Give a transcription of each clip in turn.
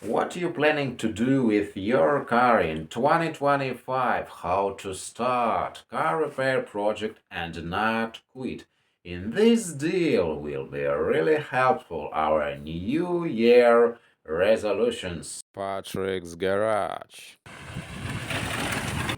What you planning to do with your car in 2025? How to start car repair project and not quit. In this deal will be really helpful our new year resolutions. Patrick's Garage.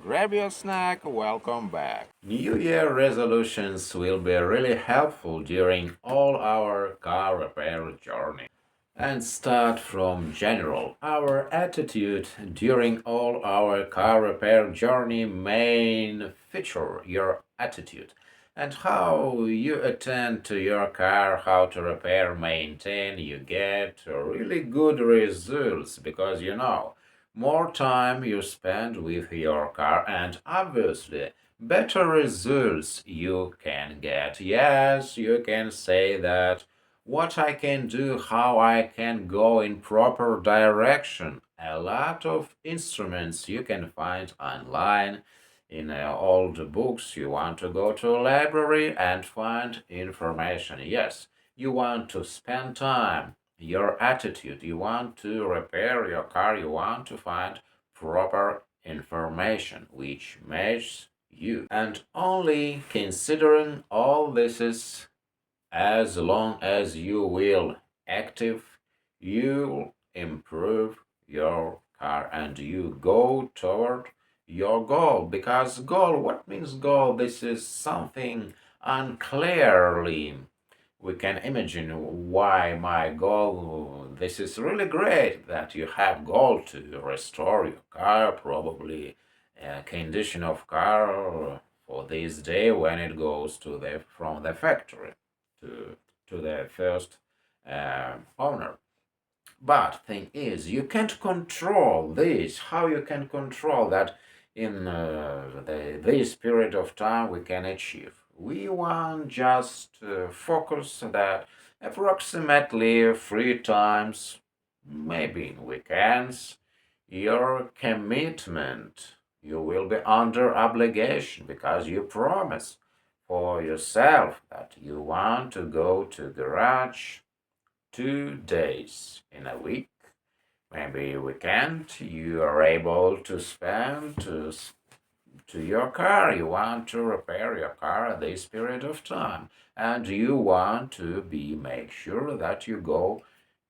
Grab your snack, welcome back. New Year resolutions will be really helpful during all our car repair journey. And start from general. Our attitude during all our car repair journey main feature your attitude and how you attend to your car, how to repair, maintain, you get really good results because more time you spend with your car and obviously better results you can get. Yes, you can say that what I can do, how I can go in proper direction. A lot of instruments you can find online in all the books. You want to go to a library and find information. Yes, you want to spend time, your attitude, you want to repair your car, you want to find proper information which matches you. And only considering all this is as long as you will active, you'll improve your car and you go toward your goal. Because goal, what means goal? This is something unclearly. We can imagine why my goal. This is really great that you have goal to restore your car, probably condition of car for this day when it goes to the from the factory to the first owner. But thing is, you can't control this. How you can control that in this period of time we can achieve? We want just focus that approximately 3 times, maybe in weekends, your commitment. You will be under obligation because you promise for yourself that you want to go to garage 2 days in a week, maybe weekend. You are able to spend to your car. You want to repair your car at this period of time, and you want to be make sure that you go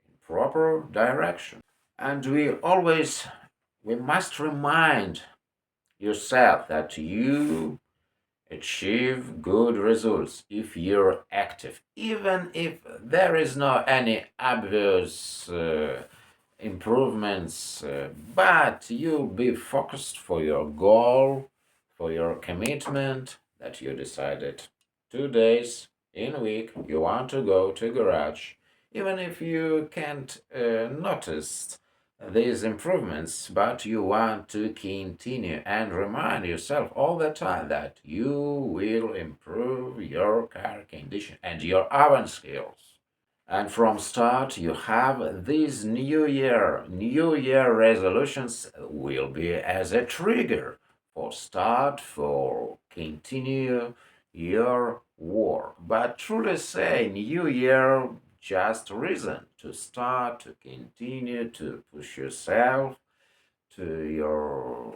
in proper direction. And we must remind yourself that you achieve good results if you're active, even if there is no any obvious improvements, but you be focused for your goal, for your commitment that you decided 2 days in a week you want to go to garage, even if you can't notice these improvements, but you want to continue and remind yourself all the time that you will improve your car condition and your own skills. And from start, you have these New Year resolutions will be as a trigger for start for continue your work. But truly say New Year just reason to start, to continue, to push yourself to your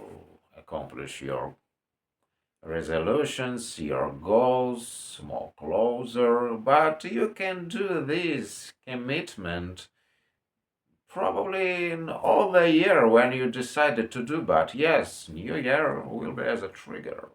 accomplish your resolutions, your goals more closer. But you can do this commitment probably in all the year when you decided to do. But yes, New Year will be as a trigger.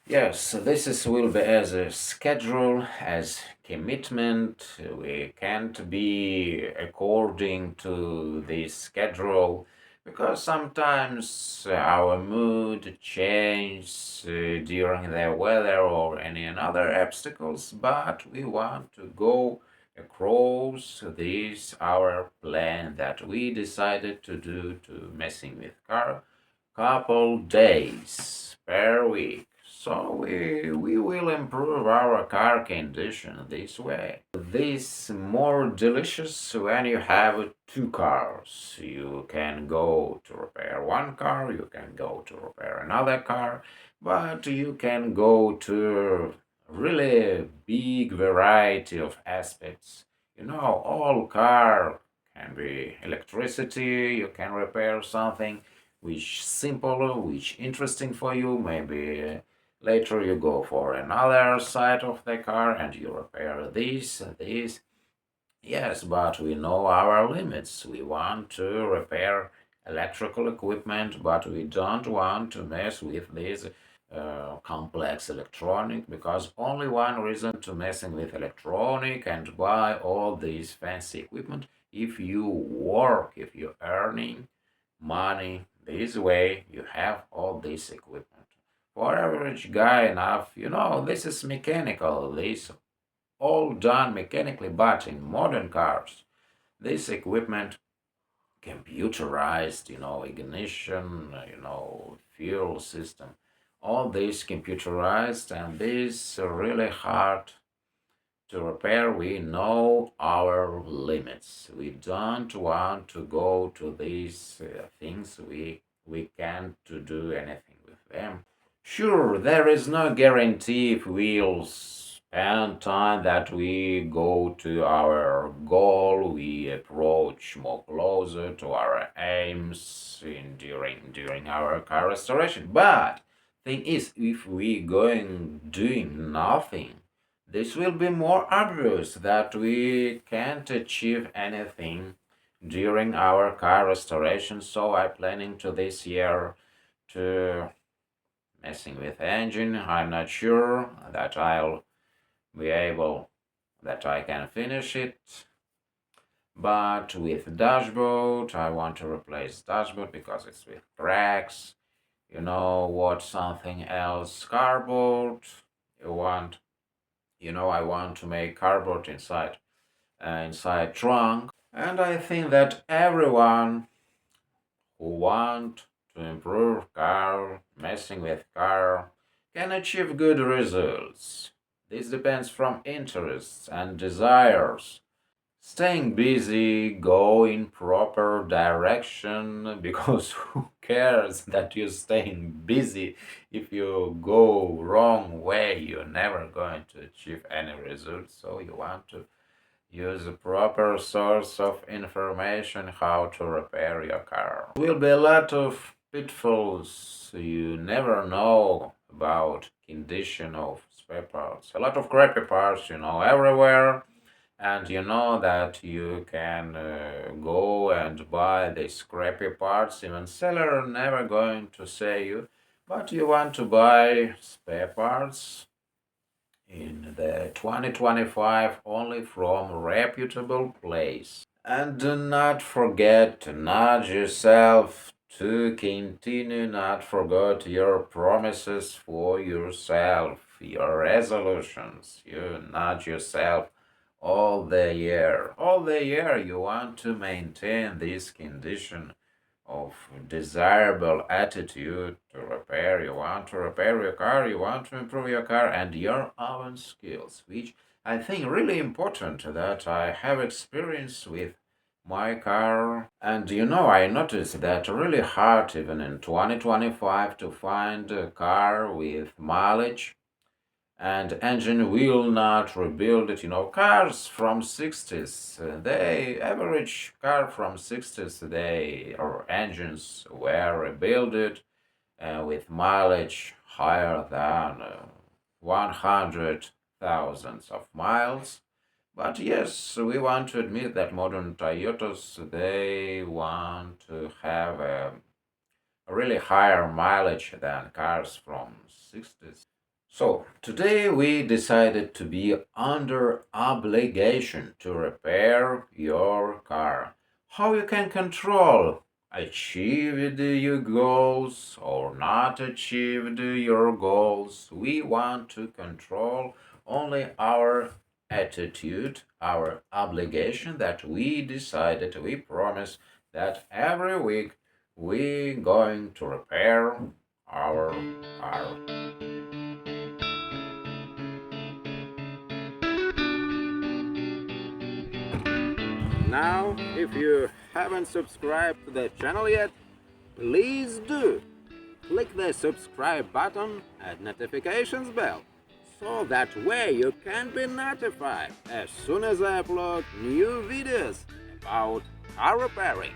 Yes, this is will be as a schedule, as commitment. We can't be according to the schedule because sometimes our mood changes during the weather or any other obstacles, but we want to go across this our plan that we decided to do to messing with car couple days per week. So we will improve our car condition this way. This more delicious when you have two cars. You can go to repair one car, you can go to repair another car, but you can go to really big variety of aspects. All car can be electricity, you can repair something which simple, which interesting for you. Maybe later you go for another side of the car and you repair this and this. Yes, but we know our limits. We want to repair electrical equipment, but we don't want to mess with this complex electronic, because only one reason to messing with electronic and buy all this fancy equipment: if you work, if you're earning money this way, you have all this equipment. For average guy enough, this is mechanical, this all done mechanically, but in modern cars, this equipment computerized, ignition, fuel system, all this computerized, and this really hard to repair. We know our limits. We don't want to go to these things. We can't to do anything with them. Sure, there is no guarantee if we'll spend time that we go to our goal, we approach more closer to our aims during our car restoration. But thing is, if we going doing nothing, this will be more obvious that we can't achieve anything during our car restoration. So I'm planning to this year to messing with engine. I'm not sure that I'll be able, that I can finish it. But with dashboard, I want to replace dashboard because it's with cracks. You know what? Something else, cardboard. You want, I want to make cardboard inside trunk. And I think that everyone who want to improve car, messing with car, can achieve good results. This depends from interests and desires. Staying busy, go in proper direction, because who cares that you're staying busy? If you go wrong way, you're never going to achieve any results. So you want to use a proper source of information how to repair your car. There will be a lot of pitfalls. You never know about condition of spare parts. A lot of crappy parts, everywhere. And you know that you can go and buy the scrappy parts. Even seller never going to say you, but you want to buy spare parts in the 2025 only from reputable place. And do not forget to nudge yourself to continue, not forget your promises for yourself, your resolutions. You nudge yourself all the year. All the year you want to maintain this condition of desirable attitude to repair. You want to repair your car, you want to improve your car and your own skills, which I think really important that I have experience with my car. And I noticed that really hard even in 2025 to find a car with mileage and engine will not rebuild it. Cars from 60s, they average car from 60s, they or engines were rebuilt with mileage higher than 100,000 of miles. But yes, we want to admit that modern Toyotas, they want to have a really higher mileage than cars from 60s. So, today we decided to be under obligation to repair your car. How you can control achieved your goals or not achieved your goals. We want to control only our attitude, our obligation that we decided, we promise that every week we going to repair our car. Now, if you haven't subscribed to the channel yet, please do. Click the subscribe button and notifications bell, so that way you can be notified as soon as I upload new videos about car repairing.